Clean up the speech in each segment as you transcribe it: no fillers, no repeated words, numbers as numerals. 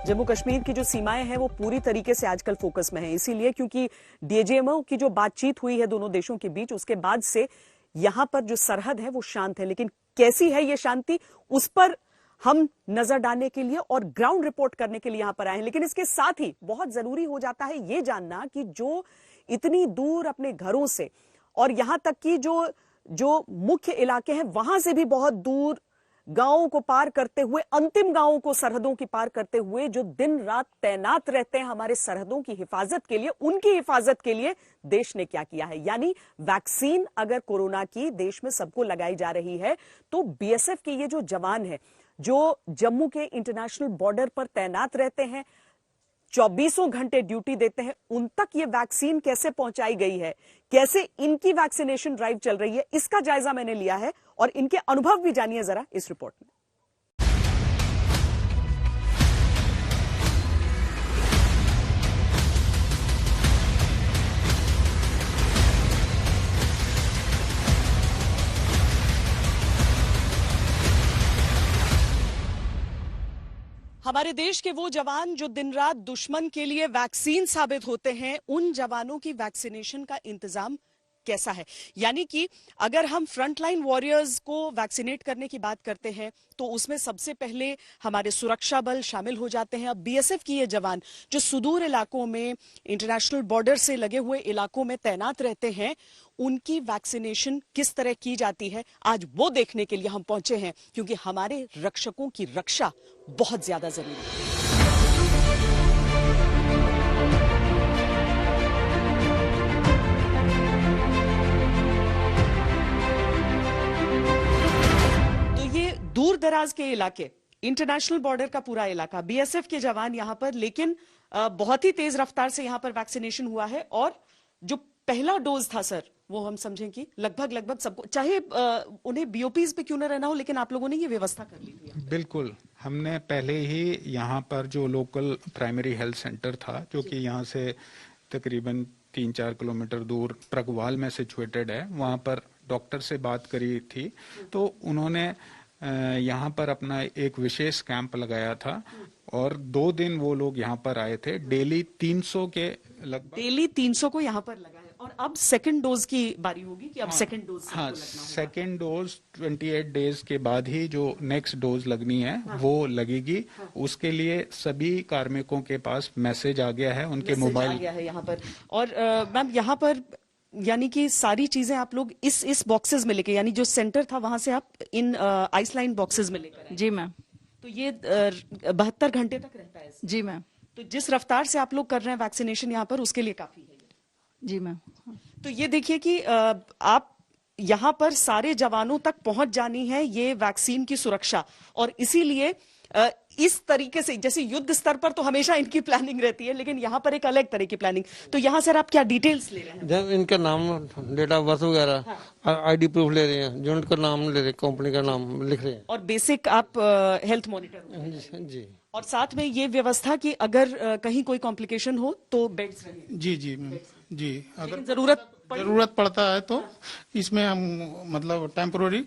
जम्मू कश्मीर की जो सीमाएं हैं वो पूरी तरीके से आजकल फोकस में है, इसीलिए क्योंकि डीजीएमओ की जो बातचीत हुई है दोनों देशों के बीच, उसके बाद से यहां पर जो सरहद है वो शांत है। लेकिन कैसी है ये शांति, उस पर हम नजर डालने के लिए और ग्राउंड रिपोर्ट करने के लिए यहां पर आए हैं। लेकिन इसके साथ ही बहुत जरूरी हो जाता है ये जानना कि जो इतनी दूर अपने घरों से और यहां तक कि जो मुख्य इलाके हैं वहां से भी बहुत दूर गांवों को पार करते हुए, अंतिम गांवों को, सरहदों की पार करते हुए जो दिन रात तैनात रहते हैं हमारे सरहदों की हिफाजत के लिए, उनकी हिफाजत के लिए देश ने क्या किया है। यानी वैक्सीन अगर कोरोना की देश में सबको लगाई जा रही है तो बीएसएफ के ये जो जवान है जो जम्मू के इंटरनेशनल बॉर्डर पर तैनात रहते हैं, 24 घंटे ड्यूटी देते हैं, उन तक ये वैक्सीन कैसे पहुंचाई गई है, कैसे इनकी वैक्सीनेशन ड्राइव चल रही है, इसका जायजा मैंने लिया है और इनके अनुभव भी जानिए जरा इस रिपोर्ट में। हमारे देश के वो जवान जो दिन रात दुश्मन के लिए वैक्सीन साबित होते हैं, उन जवानों की वैक्सीनेशन का इंतजाम कैसा है। यानी कि अगर हम फ्रंटलाइन वॉरियर्स को वैक्सीनेट करने की बात करते हैं तो उसमें सबसे पहले हमारे सुरक्षा बल शामिल हो जाते हैं। अब बीएसएफ की ये जवान जो सुदूर इलाकों में, इंटरनेशनल बॉर्डर से लगे हुए इलाकों में तैनात रहते हैं, उनकी वैक्सीनेशन किस तरह की जाती है, आज वो देखने के लिए हम पहुंचे हैं, क्योंकि हमारे रक्षकों की रक्षा बहुत ज्यादा जरूरी है। दूर दराज के इलाके, इंटरनेशनल बॉर्डर का पूरा इलाका, बीएसएफ के जवान यहां पर, लेकिन बहुत ही तेज रफ्तार से यहां पर वैक्सीनेशन हुआ है। और जो पहला डोज था सर, वो हम समझें कि लगभग सबको, चाहे उन्हें बीओपीज पे क्यों ना रहना हो, लेकिन आप लोगों ने ये व्यवस्था कर ली थी। बिल्कुल, हमने पहले ही यहाँ पर जो लोकल प्राइमरी हेल्थ सेंटर था, जो कि यहाँ से तकरीबन 3-4 किलोमीटर दूर प्रगवाल में सिचुएटेड है, वहाँ पर डॉक्टर से बात करी थी, तो उन्होंने यहाँ पर अपना एक विशेष कैंप लगाया था और 2 दिन वो लोग यहाँ पर आए थे। डेली 300 के लगभग, डेली 300 को यहाँ पर लगा है। और अब सेकंड डोज की बारी होगी कि अब सेकंड डोज, हाँ, सेकंड डोज 28 डेज के बाद ही जो नेक्स्ट डोज लगनी है वो लगेगी। उसके लिए सभी कार्मिकों के पास मैसेज आ गया है, उनके मोबाइल आ गया है यहाँ पर। और मैम यहाँ पर यानी कि सारी चीजें आप लोग इस बॉक्सेस में लेके, यानी जो सेंटर था वहां से आप इन आइसलाइन बॉक्सेस में लेकर? जी मैम। तो ये 72 घंटे तक रहता है? जी मैम। तो जिस रफ्तार से आप लोग कर रहे हैं वैक्सीनेशन यहाँ पर, उसके लिए काफी है? जी मैम। तो ये देखिए कि आप यहाँ पर सारे जवानों तक पहुंच जानी है ये वैक्सीन की सुरक्षा, और इसीलिए इस तरीके से, जैसे युद्ध स्तर पर तो हमेशा इनकी प्लानिंग रहती है, लेकिन यहाँ पर एक अलग तरह की प्लानिंग। तो यहाँ सर आप क्या डिटेल्स ले रहे हैं? जब इनका नाम, डेट ऑफ बर्थ वगैरह, आईडी प्रूफ ले रहे हैं, यूनिट का नाम ले रहे हैं, कंपनी का नाम लिख रहे हैं, और बेसिक आप हेल्थ मॉनिटर जी। और साथ में ये व्यवस्था कि अगर कहीं कोई कॉम्प्लिकेशन हो तो बेड्स रहें। जी जी, अगर जरूरत पड़ता है तो इसमें हम मतलब टेम्पोररी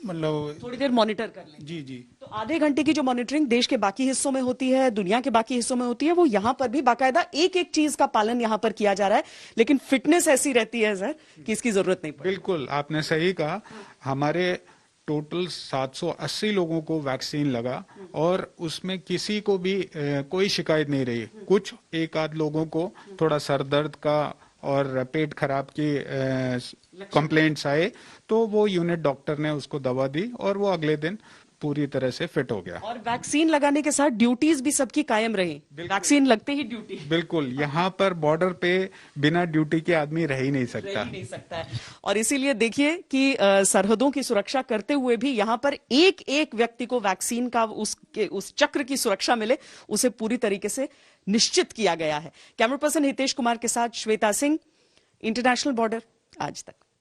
मतलब थोड़ी देर मॉनिटर कर लें। जी। तो आधे घंटे की जो मॉनिटरिंग देश के बाकी हिस्सों में होती है, दुनिया के बाकी हिस्सों में होती है, वो यहाँ पर भी बाकायदा एक चीज का पालन यहाँ पर किया जा रहा है। लेकिन फिटनेस ऐसी रहती है सर कि इसकी जरूरत नहीं पड़ती। बिल्कुल, आपने सही कहा। हमारे टोटल 780 लोगों को वैक्सीन लगा और उसमें किसी को भी कोई शिकायत नहीं रही। कुछ एक आध लोगों को थोड़ा सर दर्द का और पेट खराब की कंप्लेंट्स आए, तो वो यूनिट डॉक्टर ने उसको दवा दी और वो अगले दिन पूरी तरह से फिट हो गया। और वैक्सीन लगाने के साथ ड्यूटीज भी सबकी कायम रही। वैक्सीन लगते ही ड्यूटी। बिल्कुल, यहाँ पर बॉर्डर पे बिना ड्यूटी के आदमी रह ही नहीं सकता। है। और इसीलिए देखिए कि सरहदों की सुरक्षा करते हुए भी यहाँ पर एक व्यक्ति को वैक्सीन का उस चक्र की सुरक्षा मिले, उसे पूरी तरीके से निश्चित किया गया है। कैमरा पर्सन हितेश कुमार के साथ श्वेता सिंह, इंटरनेशनल बॉर्डर, आज तक।